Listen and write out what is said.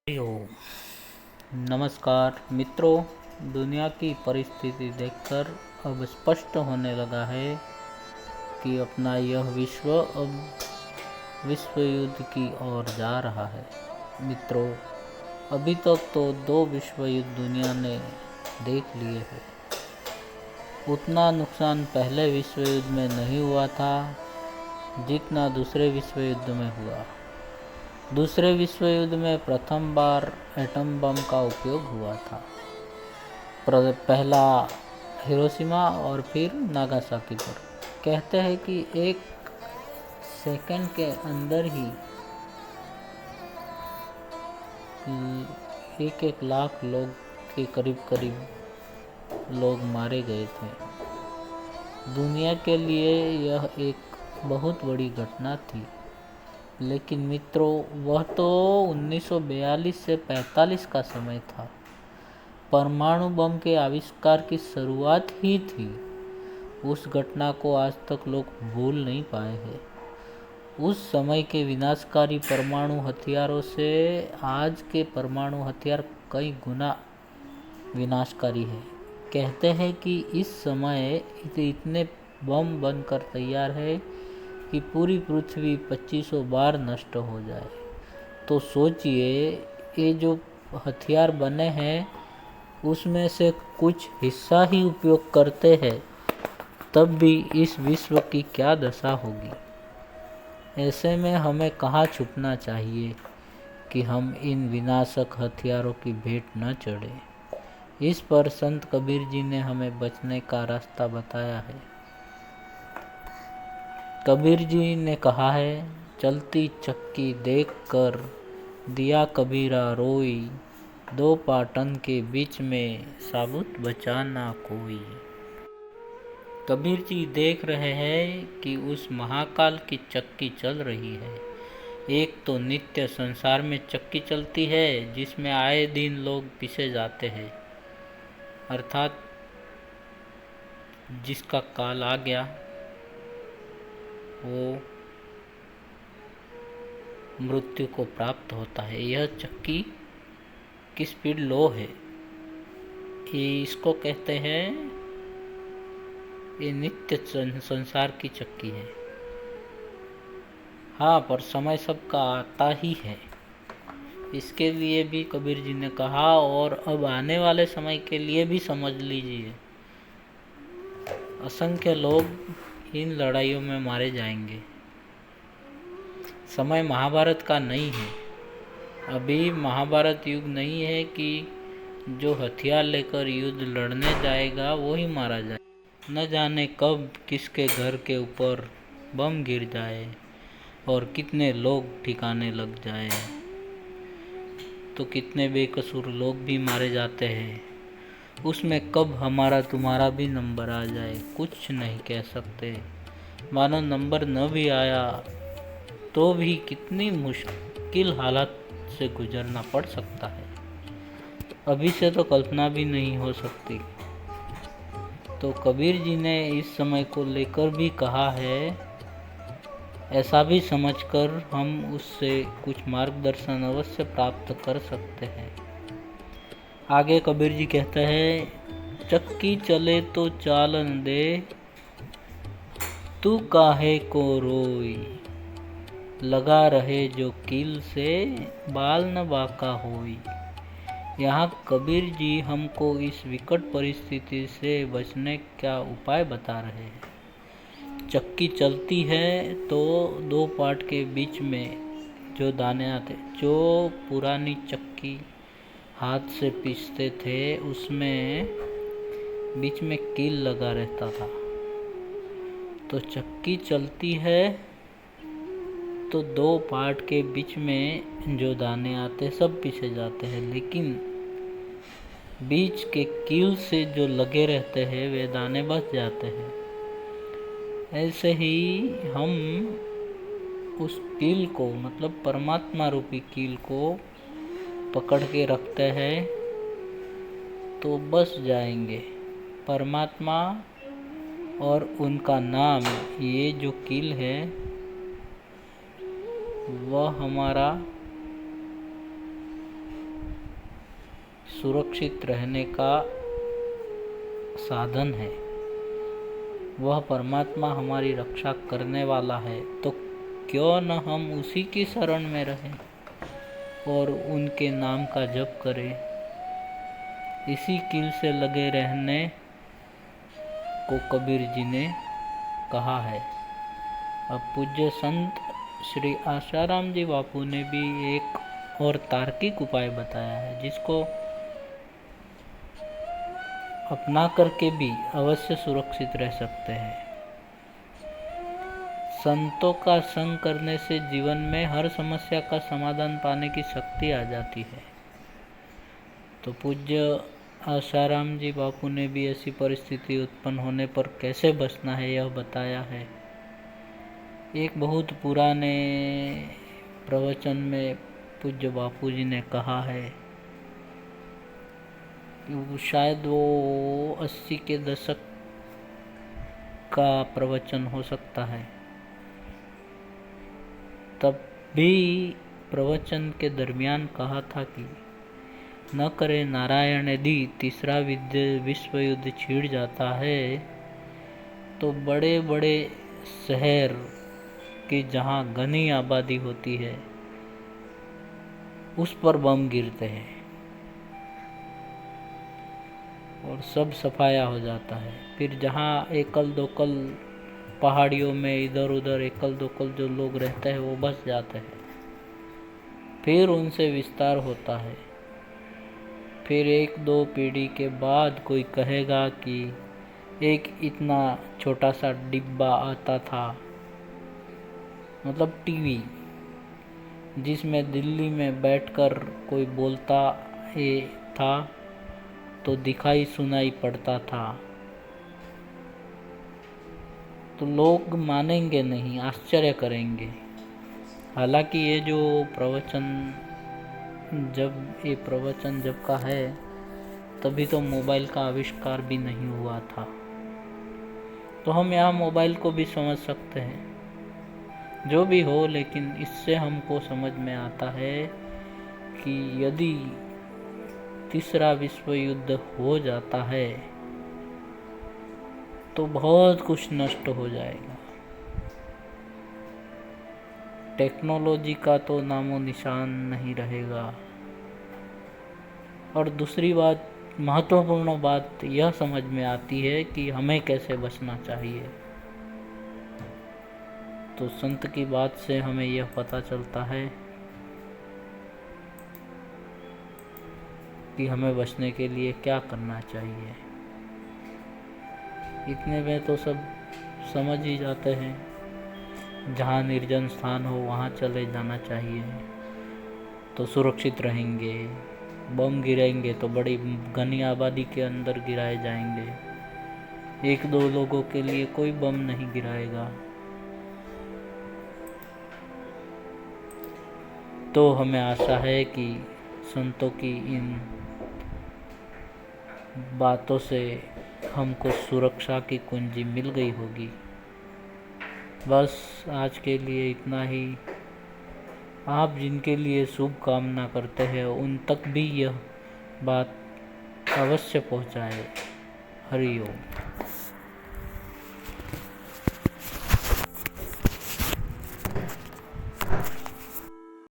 ओम नमस्कार मित्रों। दुनिया की परिस्थिति देखकर अब स्पष्ट होने लगा है कि अपना यह विश्व अब विश्व युद्ध की ओर जा रहा है। मित्रों, अभी तक तो 2 विश्व युद्ध दुनिया ने देख लिए हैं। उतना नुकसान पहले विश्व युद्ध में नहीं हुआ था जितना दूसरे विश्व युद्ध में हुआ। दूसरे विश्व युद्ध में प्रथम बार एटम बम का उपयोग हुआ था। पहला हिरोशिमा और फिर नागासाकी पर। कहते हैं कि 1 सेकंड के अंदर ही 1 लाख लोग के करीब लोग मारे गए थे। दुनिया के लिए यह एक बहुत बड़ी घटना थी। लेकिन मित्रों, वह तो 1942 से 45 का समय था। परमाणु बम के आविष्कार की शुरुआत ही थी। उस घटना को आज तक लोग भूल नहीं पाए हैं। उस समय के विनाशकारी परमाणु हथियारों से आज के परमाणु हथियार कई गुना विनाशकारी है। कहते हैं कि इस समय इतने बम बनकर तैयार है कि पूरी पृथ्वी 2500 बार नष्ट हो जाए। तो सोचिए, ये जो हथियार बने हैं उसमें से कुछ हिस्सा ही उपयोग करते हैं, तब भी इस विश्व की क्या दशा होगी। ऐसे में हमें कहाँ छुपना चाहिए कि हम इन विनाशक हथियारों की भेंट न चढ़े। इस पर संत कबीर जी ने हमें बचने का रास्ता बताया है। कबीर जी ने कहा है, चलती चक्की देख कर दिया कबीरा रोई, 2 पाटन के बीच में साबुत बचा ना कोई। कबीर जी देख रहे हैं कि उस महाकाल की चक्की चल रही है। एक तो नित्य संसार में चक्की चलती है जिसमें आए दिन लोग पिसे जाते हैं, अर्थात जिसका काल आ गया वो मृत्यु को प्राप्त होता है। यह चक्की की स्पीड लो है। इसको कहते हैं, ये नित्य संसार की चक्की है। हाँ, पर समय सबका आता ही है। इसके लिए भी कबीर जी ने कहा, और अब आने वाले समय के लिए भी समझ लीजिए, असंख्य लोग इन लड़ाइयों में मारे जाएंगे। समय महाभारत का नहीं है। अभी महाभारत युग नहीं है कि जो हथियार लेकर युद्ध लड़ने जाएगा वो ही मारा जाए। न जाने कब किसके घर के ऊपर बम गिर जाए और कितने लोग ठिकाने लग जाए, तो कितने बेकसूर लोग भी मारे जाते हैं। उसमें कब हमारा तुम्हारा भी नंबर आ जाए कुछ नहीं कह सकते। मानो नंबर न भी आया तो भी कितनी मुश्किल हालात से गुजरना पड़ सकता है, अभी से तो कल्पना भी नहीं हो सकती। तो कबीर जी ने इस समय को लेकर भी कहा है, ऐसा भी समझकर हम उससे कुछ मार्गदर्शन अवश्य प्राप्त कर सकते हैं। आगे कबीर जी कहते हैं, चक्की चले तो चालन दे, तू काहे को रोई, लगा रहे जो कील से बाल न बाका होई। यहाँ कबीर जी हमको इस विकट परिस्थिति से बचने का उपाय बता रहे हैं। चक्की चलती है तो 2 पार्ट के बीच में जो दाने आते, जो पुरानी चक्की हाथ से पीसते थे उसमें बीच में कील लगा रहता था। तो चक्की चलती है तो 2 पार्ट के बीच में जो दाने आते सब पीसे जाते हैं, लेकिन बीच के कील से जो लगे रहते हैं वे दाने बच जाते हैं। ऐसे ही हम उस कील को, मतलब परमात्मा रूपी कील को पकड़ के रखते हैं तो बच जाएंगे। परमात्मा और उनका नाम, ये जो कील है वह हमारा सुरक्षित रहने का साधन है। वह परमात्मा हमारी रक्षा करने वाला है, तो क्यों न हम उसी की शरण में रहें और उनके नाम का जप करें। इसी कील से लगे रहने को कबीर जी ने कहा है। अब पूज्य संत श्री आशाराम जी बापू ने भी एक और तार्किक उपाय बताया है, जिसको अपना करके भी अवश्य सुरक्षित रह सकते हैं। संतों का संग करने से जीवन में हर समस्या का समाधान पाने की शक्ति आ जाती है। तो पूज्य आशाराम जी बापू ने भी ऐसी परिस्थिति उत्पन्न होने पर कैसे बचना है यह बताया है। एक बहुत पुराने प्रवचन में पूज्य बापू जी ने कहा है, शायद वो 80 के दशक का प्रवचन हो सकता है। तब भी प्रवचन के दरमियान कहा था कि न करे नारायण यदि तीसरा विश्व युद्ध छिड़ जाता है तो बड़े बड़े शहर की जहाँ घनी आबादी होती है उस पर बम गिरते हैं और सब सफाया हो जाता है। फिर जहाँ एकल दोकल पहाड़ियों में इधर उधर एकल दोकल जो लोग रहते हैं वो बच जाते हैं। फिर उनसे विस्तार होता है। फिर 1-2 पीढ़ी के बाद कोई कहेगा कि एक इतना छोटा सा डिब्बा आता था, मतलब टीवी, जिसमें दिल्ली में बैठकर कोई बोलता था तो दिखाई सुनाई पड़ता था। तो लोग मानेंगे नहीं, आश्चर्य करेंगे। हालांकि ये प्रवचन जब का है तभी तो मोबाइल का आविष्कार भी नहीं हुआ था। तो हम यहाँ मोबाइल को भी समझ सकते हैं। जो भी हो, लेकिन इससे हमको समझ में आता है कि यदि तीसरा विश्व युद्ध हो जाता है तो बहुत कुछ नष्ट हो जाएगा। टेक्नोलॉजी का तो नामो निशान नहीं रहेगा। और दूसरी बात, महत्वपूर्ण बात यह समझ में आती है कि हमें कैसे बचना चाहिए। तो संत की बात से हमें यह पता चलता है कि हमें बचने के लिए क्या करना चाहिए। इतने में तो सब समझ ही जाते हैं। जहाँ निर्जन स्थान हो वहाँ चले जाना चाहिए, तो सुरक्षित रहेंगे। बम गिराएंगे तो बड़ी घनी आबादी के अंदर गिराए जाएंगे। 1-2 लोगों के लिए कोई बम नहीं गिराएगा। तो हमें आशा है कि संतों की इन बातों से हमको सुरक्षा की कुंजी मिल गई होगी। बस आज के लिए इतना ही। आप जिनके लिए शुभ कामना करते हैं उन तक भी यह बात अवश्य पहुँचाए। हरि ओम।